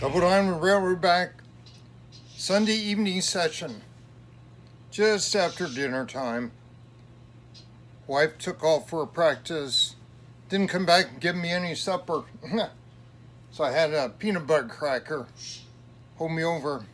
Double Diamond Railroad back. Sunday evening session. Just after dinner time. Wife took off for a practice. Didn't come back and give me any supper. So I had a peanut butter cracker. Hold me over.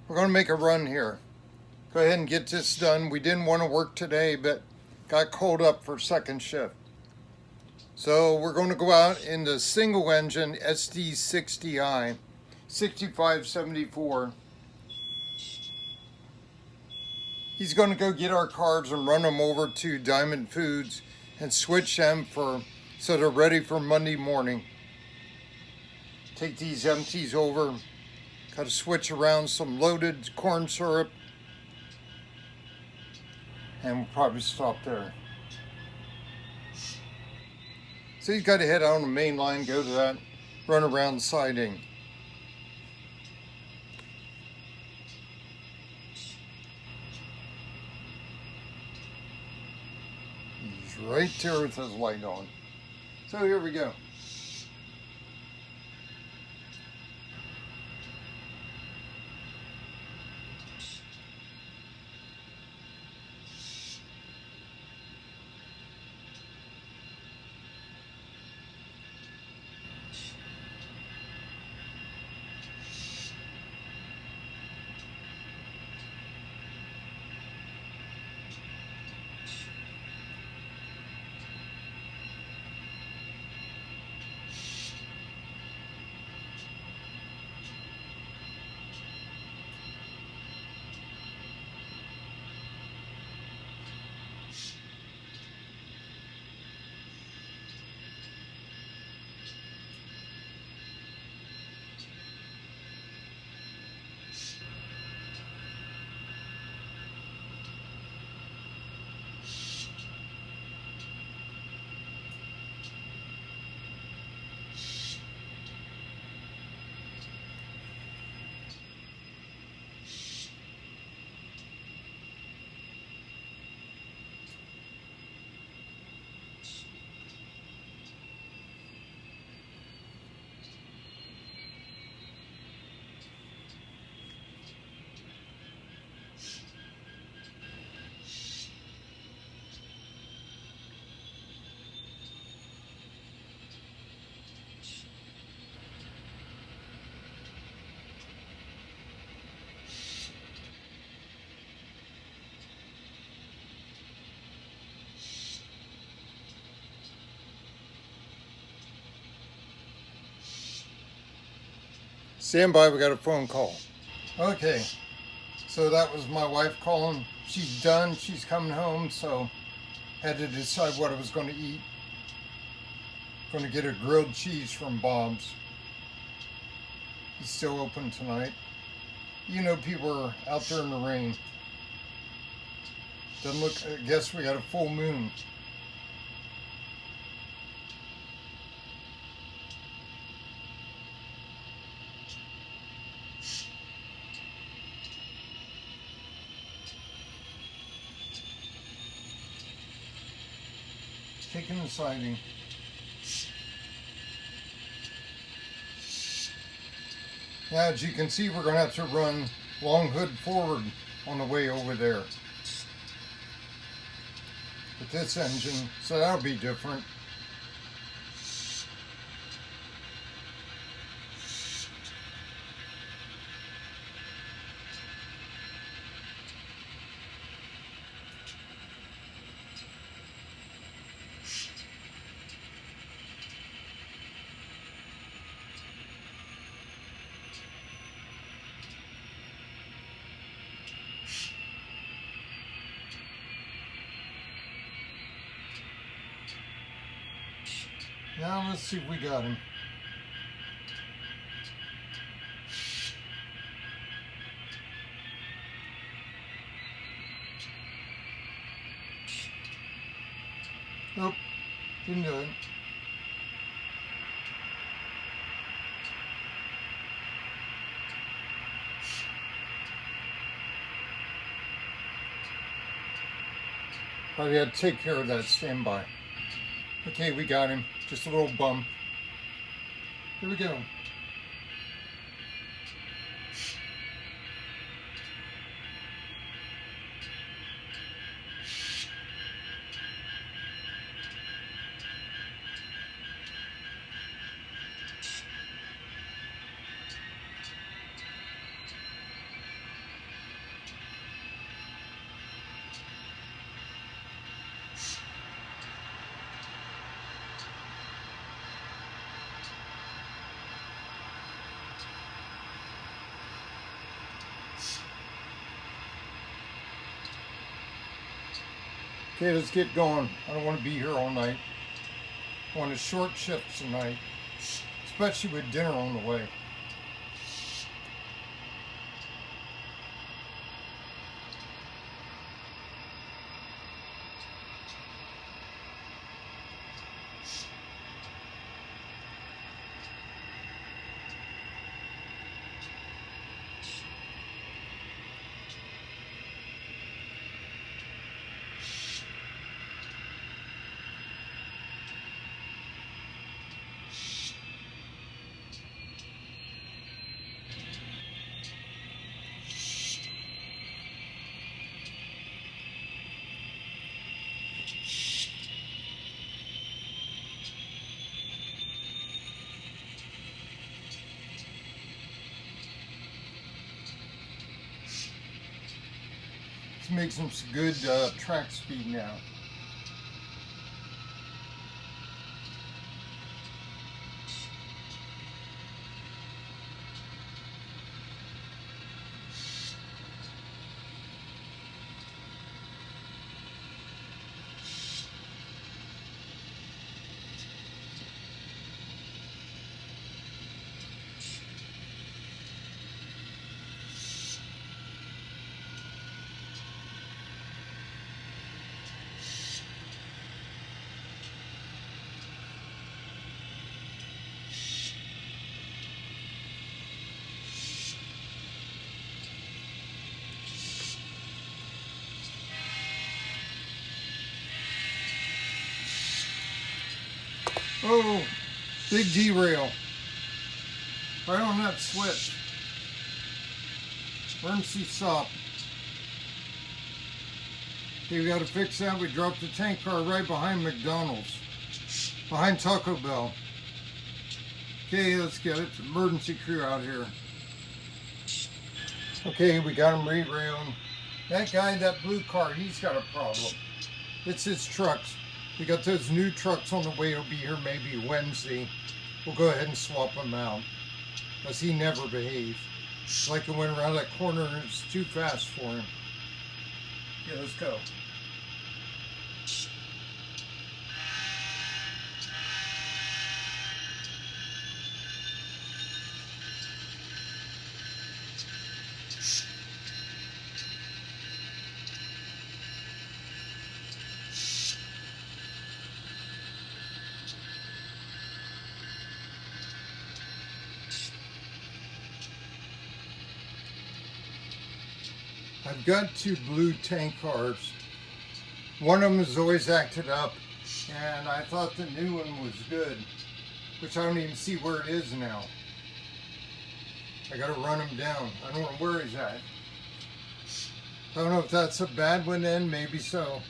We're going to make a run here. Go ahead and get this done. We didn't want to work today, but got called up for second shift. So we're going to go out in the single engine SD60i, 6574. He's going to go get our cars and run them over to Diamond Foods and switch them so they're ready for Monday morning. Take these empties over. Got to switch around some loaded corn syrup. And we'll probably stop there. So he's got to head out on the main line, go to that, run around siding. He's right there with his light on. So here we go. Stand by, we got a phone call. Okay, so that was my wife calling. She's done, she's coming home, so had to decide what I was going to eat. Going to get a grilled cheese from Bob's. He's still open tonight. You know, people are out there in the rain. Doesn't look, I guess we got a full moon. Taking the siding. Now, as you can see, we're going to have to run long hood forward on the way over there with this engine, so that'll be different. Now let's see if we got him. Nope, didn't do it. Probably had to take care of that standby. Okay, we got him. Just a little bump. Here we go. Okay, let's get going. I don't want to be here all night. I want a short shift tonight, especially with dinner on the way. Let's make some good track speed now. Oh, big derail. Right on that switch. Emergency stop. Okay, we got to fix that. We dropped the tank car right behind McDonald's. Behind Taco Bell. Okay, let's get it. Emergency crew out here. Okay, we got him re-railing. That guy, that blue car, he's got a problem. It's his trucks. We got those new trucks on the way. He'll be here maybe Wednesday. We'll go ahead and swap them out. Because he never behaved. It's like it went around that corner and it was too fast for him. Yeah, let's go. I've got two blue tank cars. One of them has always acted up, and I thought the new one was good, which I don't even see where it is now. I gotta run him down. I don't know where he's at. I don't know if that's a bad one then, maybe so.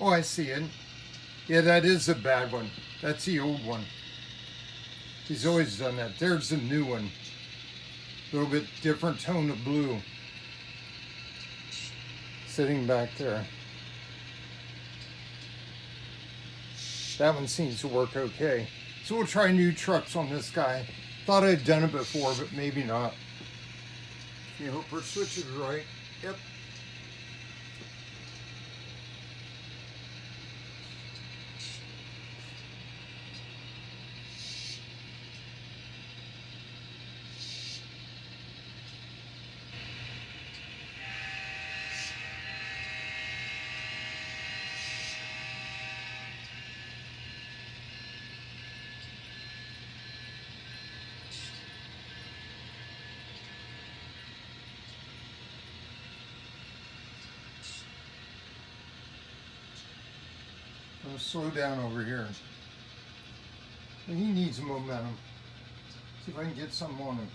Oh, I see it. Yeah, that is a bad one. That's the old one. He's always done that. There's the new one. A little bit different tone of blue. Sitting back there. That one seems to work okay. So we'll try new trucks on this guy. Thought I'd done it before, but maybe not. Okay, hope our switch is right. Yep. I'm gonna slow down over here. He needs momentum. See if I can get some on him.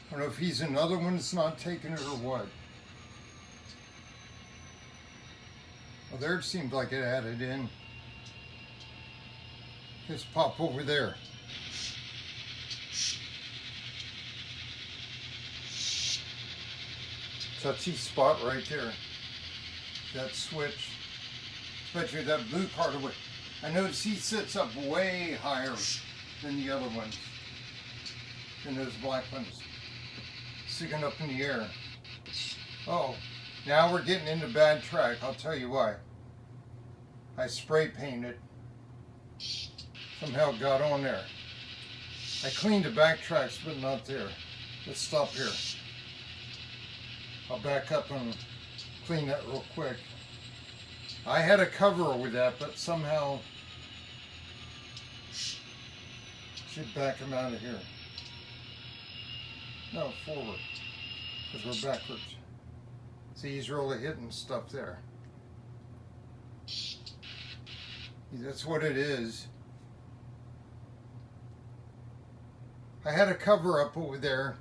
I don't know if he's another one that's not taking it or what. Well, there it seemed like it added in. Just pop over there. touchy spot right there. That switch, especially that blue card. I notice he sits up way higher than the other ones, than those black ones, sticking up in the air. Oh, now we're getting into bad track. I'll tell you why. I spray painted. Somehow it got on there. I cleaned the back tracks, but not there. Let's stop here. I'll back up and clean that real quick. I had a cover over that, but somehow should back him out of here. No, forward, because we're backwards. See, he's really hitting stuff there. That's what it is. I had a cover up over there,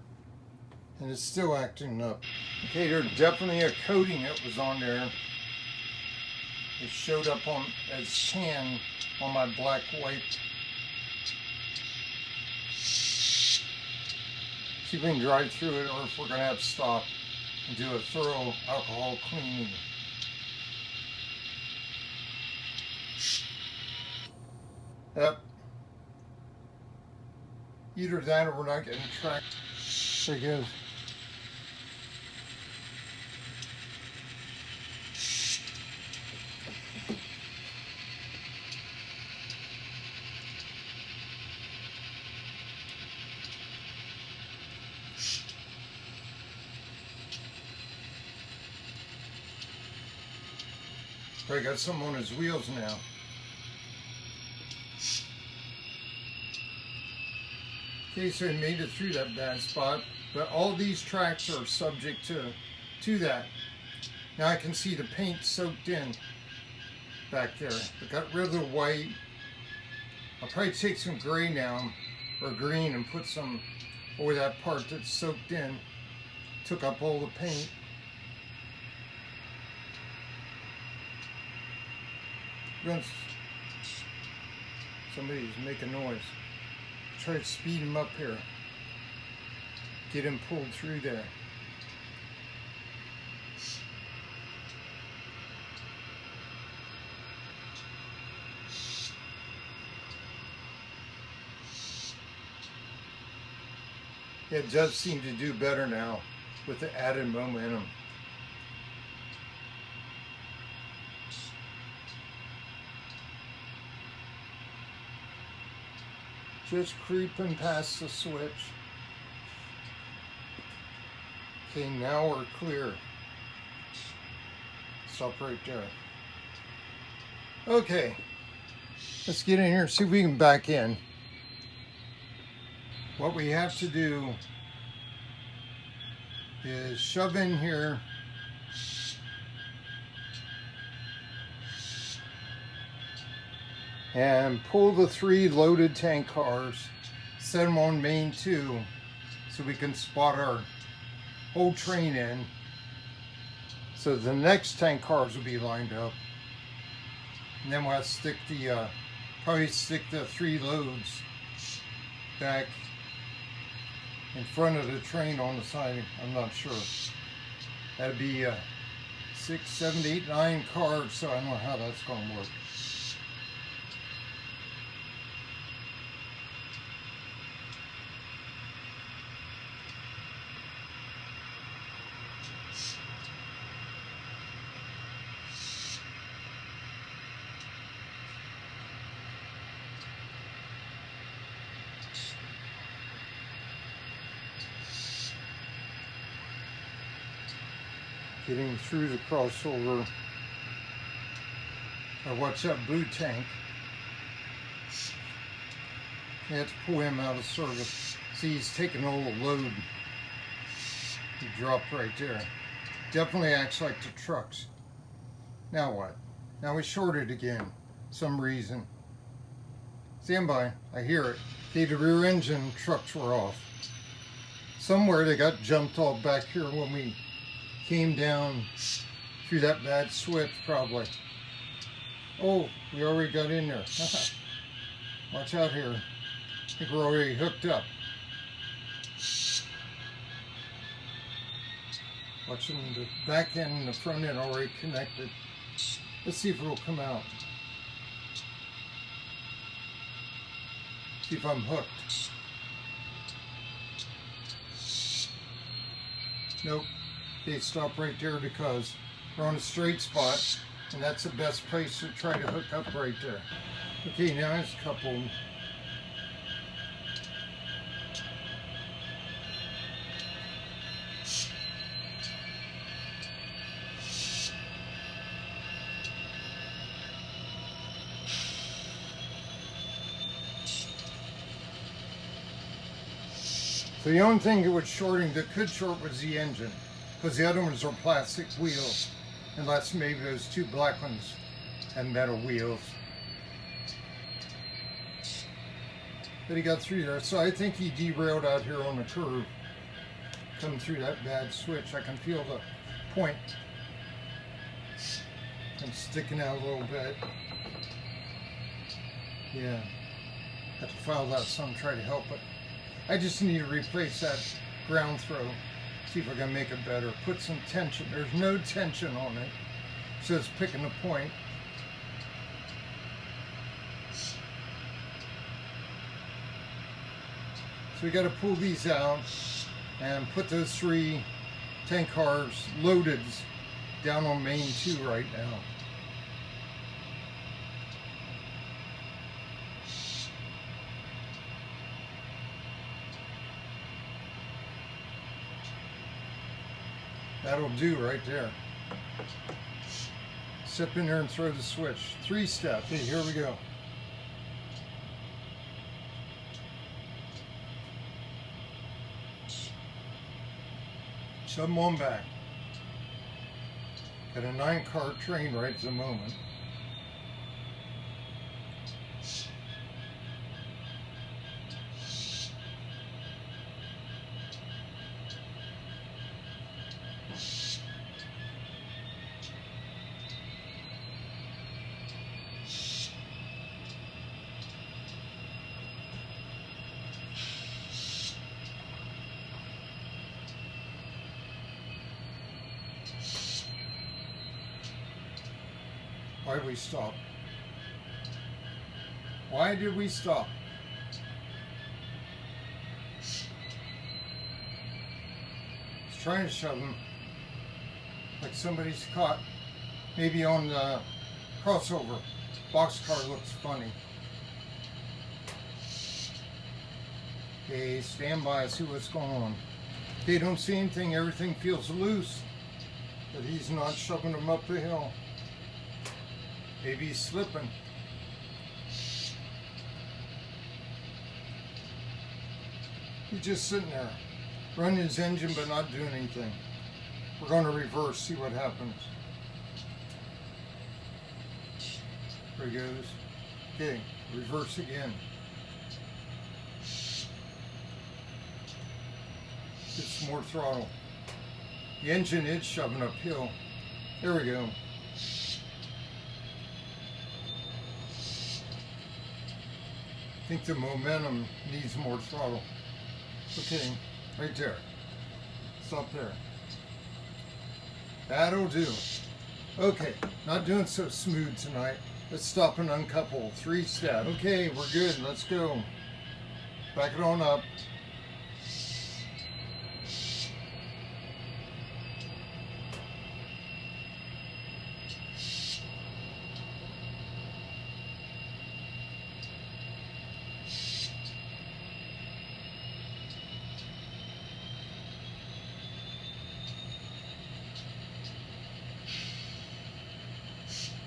and it's still acting up. Okay, there's definitely a coating that was on there. It showed up on as tan on my black wipe. See if we can drive through it, or if we're going to have to stop and do a thorough alcohol cleaning. Yep. Either that or we're not getting tracked. There he goes. Probably got some on his wheels now. Okay, so he made it through that bad spot, but all these tracks are subject to that. Now I can see the paint soaked in back there. I got rid of the white. I'll probably take some gray now, or green, and put some over that part that's soaked in. Took up all the paint. Somebody's making noise. Try to speed him up here. Get him pulled through there. It does seem to do better now with the added momentum. Just creeping past the switch. Okay, now we're clear. Stop right there. Okay, let's get in here, see if we can back in. What we have to do is shove in here. And pull the 3 loaded tank cars, set them on main 2 so we can spot our whole train in. So the next tank cars will be lined up. And then we'll have to stick probably stick the 3 loads back in front of the train on the side. I'm not sure. That'd be 6, 7, 8, 9 cars, so I don't know how that's going to work. Getting through the crossover. Watch that blue tank. You have to pull him out of service. See, he's taking all the load. He dropped right there. Definitely acts like the trucks. Now what? Now we shorted again. Some reason. Stand by. I hear it. Okay, the rear engine trucks were off. Somewhere they got jumped off back here when we came down through that bad switch, probably. Oh, we already got in there. Watch out here. I think we're already hooked up. Watching the back end and the front end already connected. Let's see if it'll come out. See if I'm hooked. Nope. Okay, stop right there because we're on a straight spot, and that's the best place to try to hook up right there. Okay, now it's coupled. So the only thing that was shorting, that could short, was the engine, because the other ones are plastic wheels, unless maybe those two black ones had metal wheels. But he got through there, so I think he derailed out here on the curve, coming through that bad switch. I can feel the point. I'm sticking out a little bit. Yeah, have to file that some, try to help it. I just need to replace that ground throw, see if I can make it better. Put some tension. There's no tension on it, so it's picking the point. So we got to pull these out and put those 3 tank cars loaded down on main 2 right now. That'll do right there. Step in there and throw the switch. 3 steps. Okay, here we go. Shove them on back. Got a 9-car train right at the moment. Why did we stop? Why did we stop? He's trying to shove him like somebody's caught, maybe on the crossover. Boxcar looks funny. Okay, stand by, see what's going on. Okay, don't see anything, everything feels loose, but he's not shoving him up the hill. Maybe he's slipping. He's just sitting there, running his engine but not doing anything. We're going to reverse, see what happens. There he goes. Okay, reverse again. Get some more throttle. The engine is shoving uphill. There we go. I think the momentum needs more throttle. Okay, right there. Stop there. That'll do. Okay, not doing so smooth tonight. Let's stop and uncouple. 3 steps. Okay, we're good. Let's go. Back it on up.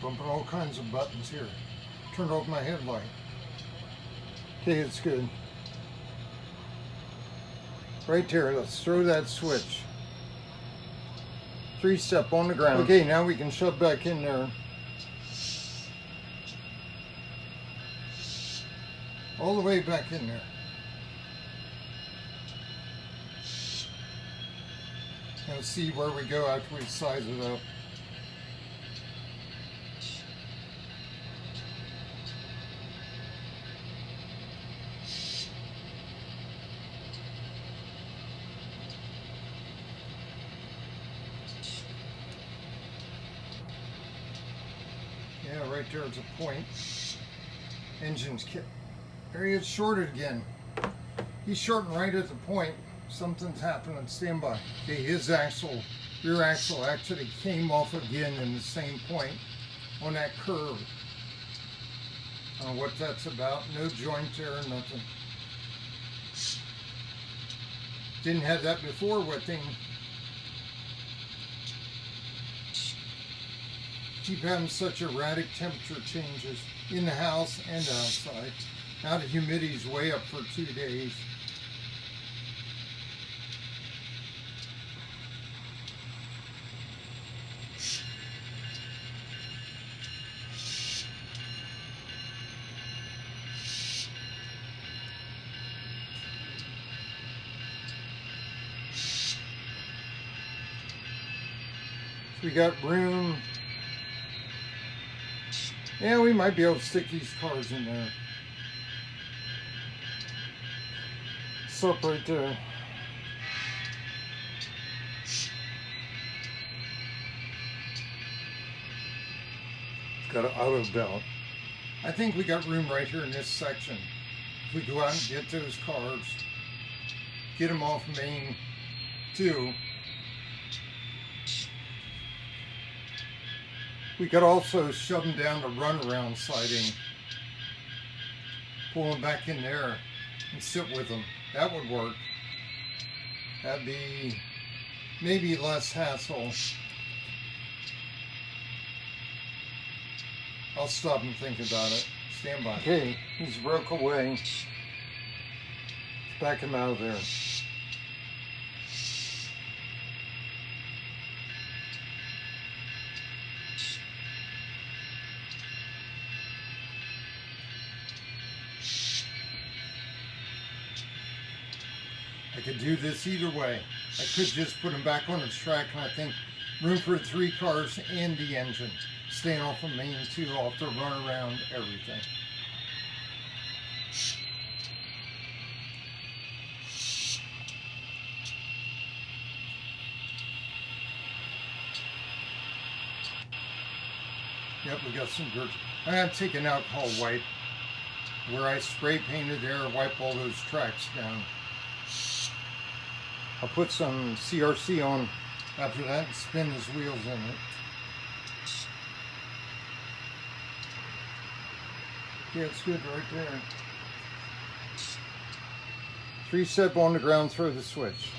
Bumping all kinds of buttons here. Turned off my headlight. Okay, it's good. Right there, let's throw that switch. 3 step on the ground. Okay, now we can shove back in there. All the way back in there. Now see where we go after we size it up. right there at the point. Engine's kicked. There he is, shorted again. He's shorting right at the point. Something's happening. Stand by. Okay, his axle, rear axle, actually came off again in the same point on that curve. I don't know what that's about. No joint there, nothing. Didn't have that before with him. Keep having such erratic temperature changes in the house and outside. Now the humidity's way up for 2 days. We got room. Yeah, we might be able to stick these cars in there. It's up right there. It's got an auto belt. I think we got room right here in this section. If we go out and get those cars, get them off Main 2. We could also shove them down the runaround siding, pull them back in there and sit with them. That would work. That'd be maybe less hassle. I'll stop and think about it. Stand by. Okay, he's broke away. Let's back him out of there. I could do this either way. I could just put him back on its track, and I think room for 3 cars and the engine. Staying off of Main 2, off the runaround, everything. Yep, we got some dirt. I'm going to take an alcohol wipe where I spray painted there, wipe all those tracks down. I'll put some CRC on after that and spin his wheels in it. Yeah, it's good right there. 3-step on the ground, throw the switch.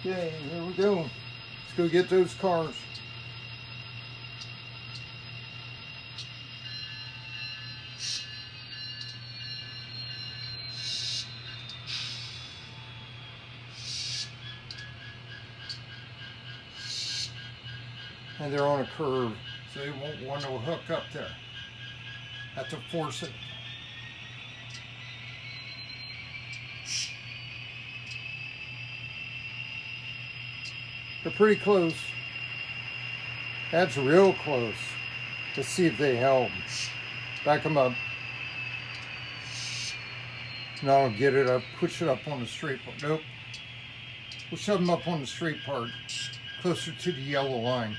Okay, here we go. Let's go get those cars. And they're on a curve, so they won't want to hook up there. Have to force it. They're pretty close. That's real close. Let's see if they help. Back them up. Now I'll get it up, push it up on the straight part. Nope. We'll shove them up on the straight part, closer to the yellow line.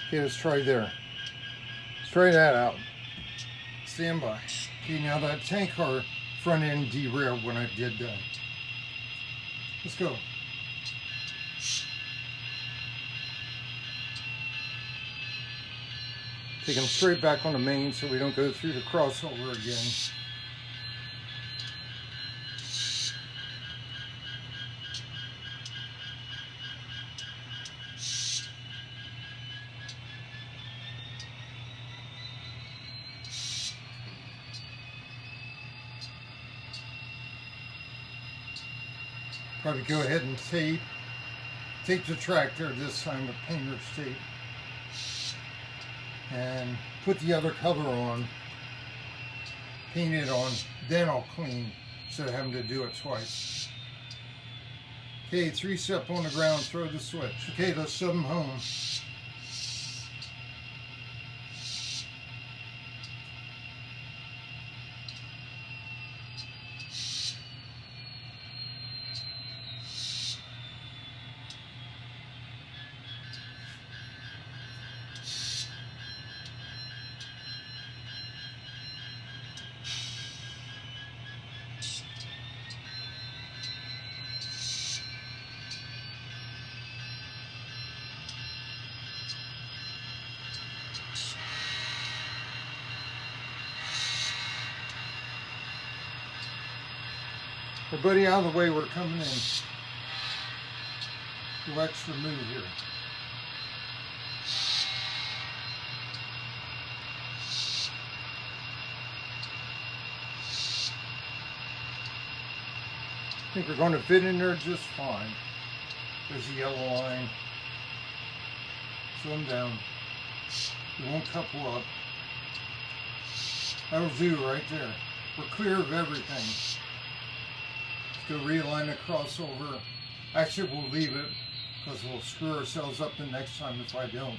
Okay, let's try there. Let's try that out. Stand by. Okay, now that tank car front end derailed when I did that. Let's go. Take them straight back on the main so we don't go through the crossover again. Probably go ahead and tape the tractor, this time the painter's tape, and put the other cover on, paint it on, then I'll clean instead of having to do it twice. Okay, 3-step on the ground, throw the switch. Okay, let's shove them home. Hey buddy, out of the way, we're coming in. Go extra move here. I think we're going to fit in there just fine. There's the yellow line. Slow them down. We won't couple up. That'll do right there. We're clear of everything. Let's go realign the crossover. Actually, we'll leave it because we'll screw ourselves up the next time if I don't.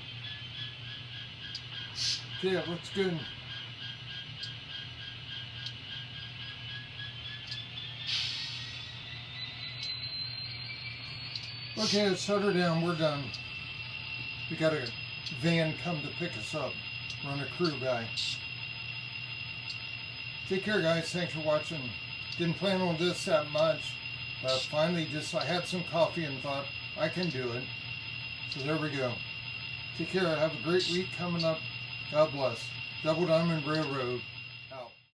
Okay, it looks good. Okay, let's shut her down. We're done. We got a van come to pick us up. Run a crew guy. Take care, guys. Thanks for watching. Didn't plan on this that much, but finally I had some coffee and thought I can do it. So there we go. Take care. Have a great week coming up. God bless. Double Diamond Railroad.